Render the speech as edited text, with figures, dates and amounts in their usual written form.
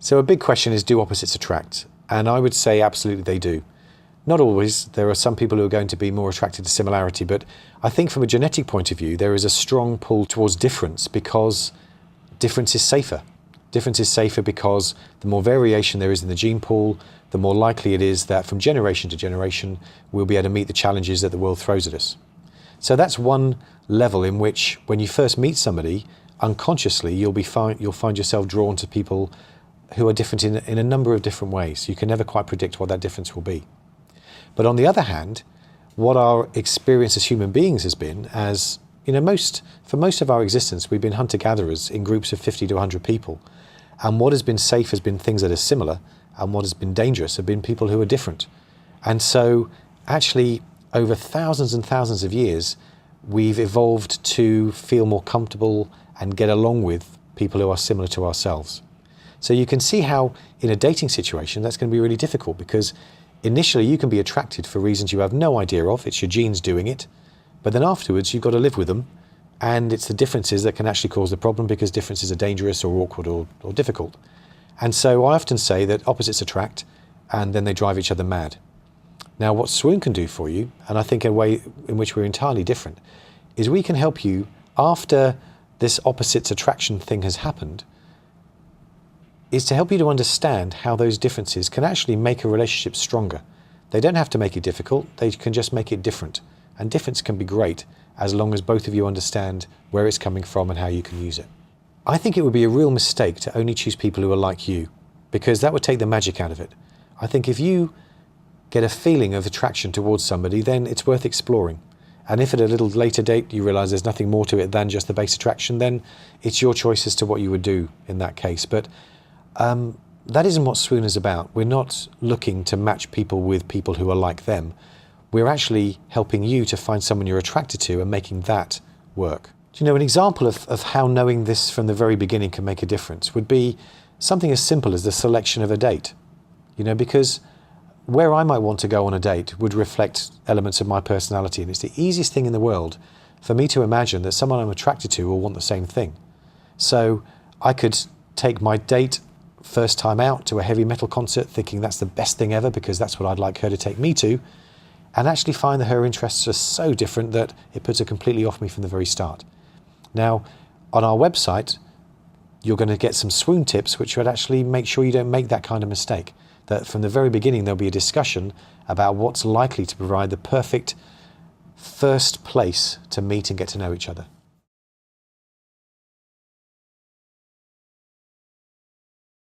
So a big question is, do opposites attract? And I would say absolutely they do. Not always. There are some people who are going to be more attracted to similarity, but I think from a genetic point of view, there is a strong pull towards difference because difference is safer. Difference is safer because the more variation there is in the gene pool, the more likely it is that from generation to generation, we'll be able to meet the challenges that the world throws at us. So that's one level in which when you first meet somebody, unconsciously, you'll find yourself drawn to people who are different in a number of different ways. You can never quite predict what that difference will be. But on the other hand, what our experience as human beings has been, as you know, for most of our existence, we've been hunter-gatherers in groups of 50 to 100 people. And what has been safe has been things that are similar, and what has been dangerous have been people who are different. And so actually, over thousands and thousands of years, we've evolved to feel more comfortable and get along with people who are similar to ourselves. So you can see how in a dating situation that's going to be really difficult, because initially you can be attracted for reasons you have no idea of. It's your genes doing it. But then afterwards you've got to live with them, and it's the differences that can actually cause the problem, because differences are dangerous or awkward or difficult. And so I often say that opposites attract, and then they drive each other mad. Now what Swoon can do for you, and I think a way in which we're entirely different, is we can help you after this opposites attraction thing has happened, is to help you to understand how those differences can actually make a relationship stronger. They don't have to make it difficult, they can just make it different. And difference can be great as long as both of you understand where it's coming from and how you can use it. I think it would be a real mistake to only choose people who are like you, because that would take the magic out of it. I think if you get a feeling of attraction towards somebody, then it's worth exploring. And if at a little later date you realise there's nothing more to it than just the base attraction, then it's your choice as to what you would do in that case. But that isn't what Swoon is about. We're not looking to match people with people who are like them. We're actually helping you to find someone you're attracted to and making that work. Do you know, an example of how knowing this from the very beginning can make a difference would be something as simple as the selection of a date. You know, because where I might want to go on a date would reflect elements of my personality, and it's the easiest thing in the world for me to imagine that someone I'm attracted to will want the same thing. So I could take my date first time out to a heavy metal concert thinking that's the best thing ever because that's what I'd like her to take me to, and actually find that her interests are so different that it puts her completely off me from the very start. Now, on our website, you're going to get some Swoon tips which would actually make sure you don't make that kind of mistake. That from the very beginning there'll be a discussion about what's likely to provide the perfect first place to meet and get to know each other.